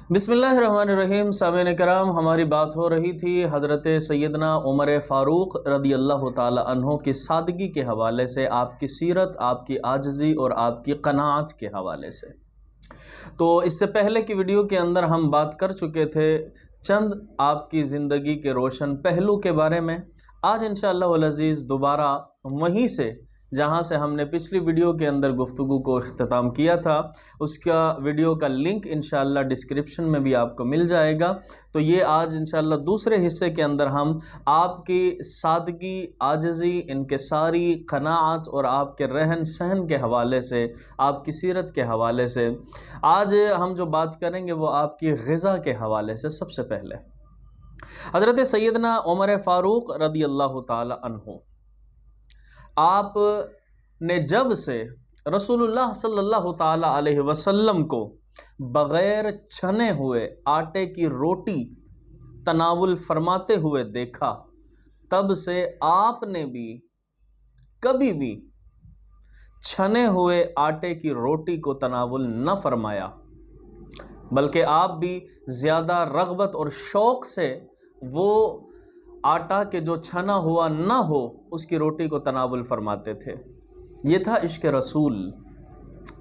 बिस्मिल्लाहिर्रहमानिर्रहीम। सामईन कराम, हमारी बात हो रही थी हज़रत सैयदना उमर फ़ारूक रदी अल्लाह ताला अन्हो की सादगी के हवाले से, आपकी सीरत, आपकी आजिज़ी और आपकी क़नाअत के हवाले से। तो इससे पहले की वीडियो के अंदर हम बात कर चुके थे चंद आपकी ज़िंदगी के रोशन पहलू के बारे में। आज इंशाअल्लाह वल अज़ीज़ दोबारा वहीं से जहाँ से हमने पिछली वीडियो के अंदर गुफ्तगू को इख्तिताम किया था, उसका वीडियो का लिंक इंशाअल्लाह डिस्क्रिप्शन में भी आपको मिल जाएगा। तो ये आज इंशाअल्लाह दूसरे हिस्से के अंदर हम आपकी सादगी, आजिज़ी, इनकिसारी, क़नाअत और आपके रहन सहन के हवाले से, आपकी सीरत के हवाले से आज हम जो बात करेंगे वो आपकी ग़िज़ा के हवाले से। सबसे पहले हज़रत सैयदना उमर फ़ारूक रदी अल्लाह ताला अन्हु, आप ने जब से रसूलुल्लाह सल्लल्लाहु ताला अलैहि वसल्लम को बग़ैर छने हुए आटे की रोटी तनावुल फरमाते हुए देखा, तब से आपने भी कभी भी छने हुए आटे की रोटी को तनावुल न फरमाया, बल्कि आप भी ज़्यादा रग़बत और शौक़ से वो आटा के जो छना हुआ ना हो उसकी रोटी को तनावुल फरमाते थे। ये था इश्क़ रसूल।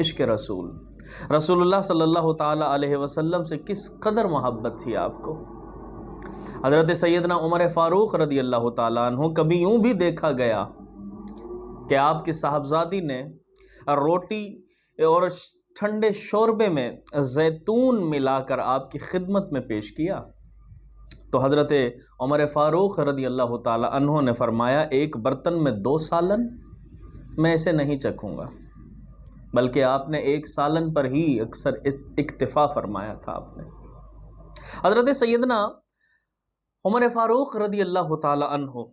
इश्क़ रसूल, रसूलुल्लाह सल्लल्लाहु ताला अलैहि वसल्लम से किस कदर मोहब्बत थी आपको। हज़रत सैयदना उमर फ़ारूक रदी अल्लाह ताला अन्हु, कभी यूँ भी देखा गया कि आपकी साहबजादी ने रोटी और ठंडे शोरबे में जैतून मिलाकर आपकी खिदमत में पेश किया, तो हज़रत उमर फ़ारूक रदी अल्लाह ताला अन्हु ने फरमाया, एक बर्तन में 2 सालन मैं इसे नहीं चखूँगा, बल्कि आपने 1 सालन पर ही अक्सर इक्तिफ़ा फरमाया था आपने। हज़रत सैयदना उमर फ़ारूक रदी अल्लाह ताला अन्हु,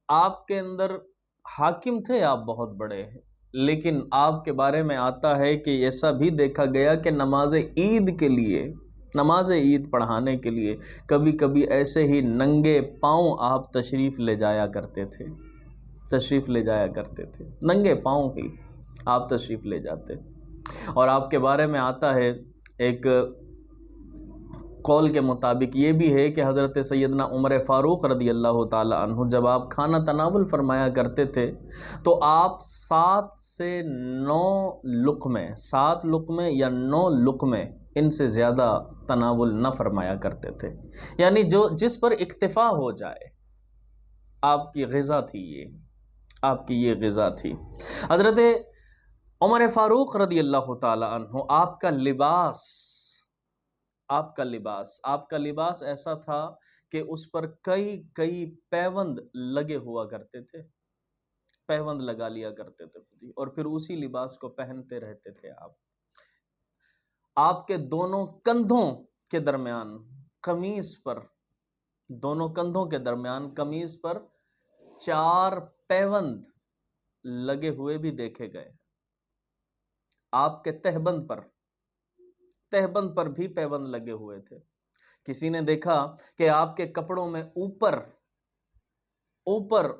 आपके अंदर हाकिम थे, आप बहुत बड़े हैं, लेकिन आपके बारे में आता है कि ऐसा भी देखा गया कि नमाज ईद के लिए, नमाज ईद पढ़ाने के लिए कभी कभी ऐसे ही नंगे पाँव आप तशरीफ़ ले जाया करते थे, तशरीफ़ ले जाया करते थे, नंगे पाँव ही आप तशरीफ़ ले जाते। और आपके बारे में आता है एक कौल के मुताबिक ये भी है कि हज़रत सैयदना उमर फ़ारूक रदी अल्लाह ताला अन्हु जब आप खाना तनावुल फरमाया करते थे तो आप 7 से 9 लुक़मे, 7 लुक़मे या 9 लुक़मे, इनसे ज़्यादा तनावुल न फरमाया करते थे, यानी जो जिस पर इक्तिफ़ा हो जाए। आपकी ग़िज़ा थी ये, आपकी ये ग़िज़ा थी। हज़रत उमर फ़ारूक रदी अल्लाह ताला अन्हु, आपका लिबास, आपका लिबास ऐसा था कि उस पर कई कई पैबंद लगे हुआ करते थे, पैबंद लगा लिया करते थे खुद ही, और फिर उसी लिबास को पहनते रहते थे आप। आपके दोनों कंधों के दरमियान कमीज़ पर, दोनों कंधों के दरमियान कमीज़ पर 4 पैबंद लगे हुए भी देखे गए। आपके तहबंद पर भी पैबंद लगे हुए थे। किसी ने देखा कि आपके कपड़ों में ऊपर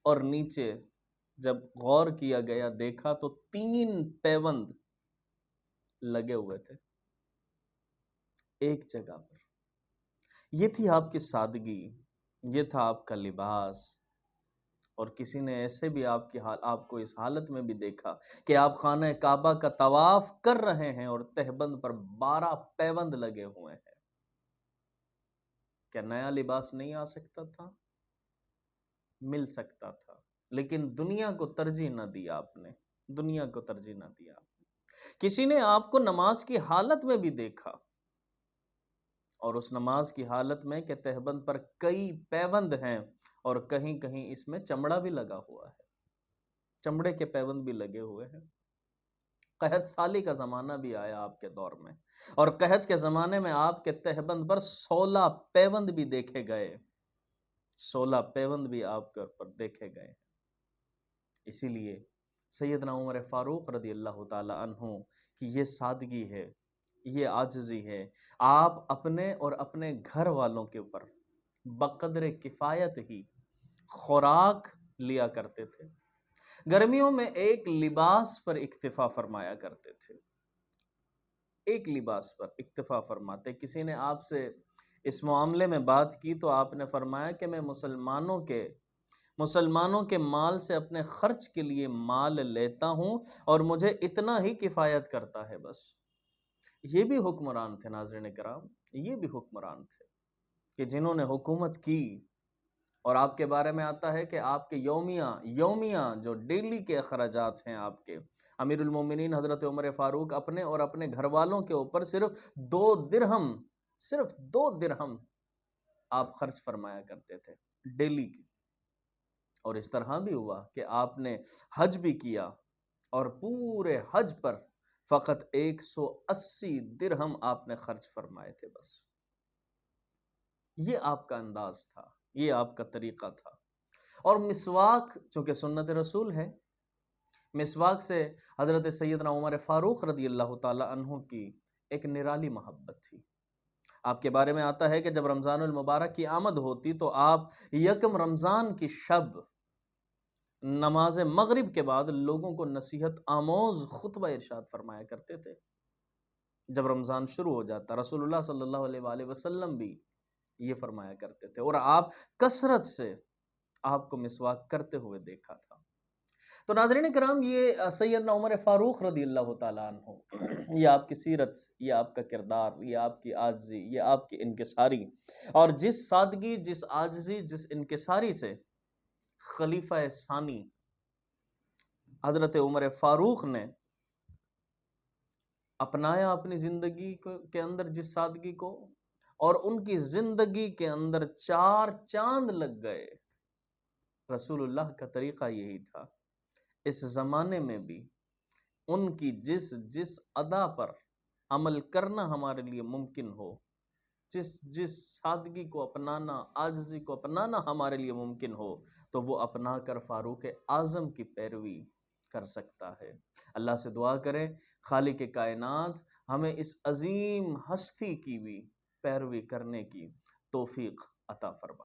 और नीचे जब गौर किया गया, देखा तो 3 पैबंद लगे हुए थे एक जगह पर। ये थी आपकी सादगी, ये था आपका लिबास। और किसी ने ऐसे भी आपको इस हालत में भी देखा कि आप खाना काबा का तवाफ कर रहे हैं और तहबंद पर 12 पैबंद लगे हुए हैं। क्या नया लिबास नहीं आ सकता था? मिल सकता था, लेकिन दुनिया को तरजीह न दी आपने, दुनिया को तरजीह न दिया आपने। किसी ने आपको नमाज की हालत में भी देखा, और उस नमाज की हालत में कि तहबंद पर कई पैबंद हैं और कहीं कहीं इसमें चमड़ा भी लगा हुआ है, चमड़े के पैबंद भी लगे हुए हैं। कहत साली का ज़माना भी आया आपके दौर में, और कहत के ज़माने में आपके तहबंद पर 16 पैबंद भी देखे गए, 16 पैबंद भी आपके ऊपर देखे गए। इसीलिए सैयदना उमर फ़ारूक रदी अल्लाह ताला अन्हु की ये सादगी है, ये आजिज़ी है। आप अपने और अपने घर वालों के ऊपर बक़द्र किफ़ायत ही खुराक लिया करते थे। गर्मियों में एक लिबास पर इक्तिफ़ा फरमाया करते थे। ایک لباس پر اکتفا فرماتے. کسی نے آپ سے اس معاملے میں بات کی تو آپ نے فرمایا کہ میں مسلمانوں کے مال سے اپنے خرچ کے لیے مال لیتا ہوں اور مجھے اتنا ہی کفایت کرتا ہے بس. یہ بھی حکمران تھے ناظرین کرام، یہ بھی حکمران تھے کہ جنہوں نے حکومت کی، اور آپ کے بارے میں آتا ہے کہ آپ کے یومیہ جو ڈیلی کے اخراجات ہیں، آپ کے امیر المومنین حضرت عمر فاروق اپنے اور اپنے گھر والوں کے اوپر صرف 2 درہم آپ خرچ فرمایا کرتے تھے ڈیلی کی. اور اس طرح بھی ہوا کہ آپ نے حج بھی کیا اور پورے حج پر فقط 180 درہم آپ نے خرچ فرمائے تھے بس. یہ آپ کا انداز تھا، یہ آپ کا طریقہ تھا. اور مسواک چونکہ سنت رسول ہے، مسواک سے حضرت سیدنا عمر فاروق رضی اللہ تعالی عنہ کی ایک نرالی محبت تھی. آپ کے بارے میں آتا ہے کہ جب رمضان المبارک کی آمد ہوتی تو آپ یکم رمضان کی شب نماز مغرب کے بعد لوگوں کو نصیحت آموز خطبہ ارشاد فرمایا کرتے تھے. جب رمضان شروع ہو جاتا رسول اللہ صلی اللہ علیہ وآلہ وسلم بھی یہ فرمایا کرتے تھے، اور آپ کثرت سے آپ کو مسواک کرتے ہوئے دیکھا تھا. تو ناظرین کرام، یہ سیدنا عمر فاروق رضی اللہ تعالیٰ عنہ، یہ آپ کی سیرت، یہ آپ کا کردار، یہ آپ کی عاجزی، یہ آپ کی انکساری، اور جس سادگی، جس عاجزی، جس انکساری سے خلیفہ ثانی حضرت عمر فاروق نے اپنایا اپنی زندگی کے اندر، جس سادگی کو، اور ان کی زندگی کے اندر 4 چاند لگ گئے. رسول اللہ کا طریقہ یہی تھا. اس زمانے میں بھی ان کی جس ادا پر عمل کرنا ہمارے لیے ممکن ہو، جس سادگی کو اپنانا، عاجزی کو اپنانا ہمارے لیے ممکن ہو، تو وہ اپنا کر فاروق اعظم کی پیروی کر سکتا ہے. اللہ سے دعا کریں خالق کائنات ہمیں اس عظیم ہستی کی بھی پیروی کرنے کی توفیق عطا فرمائے.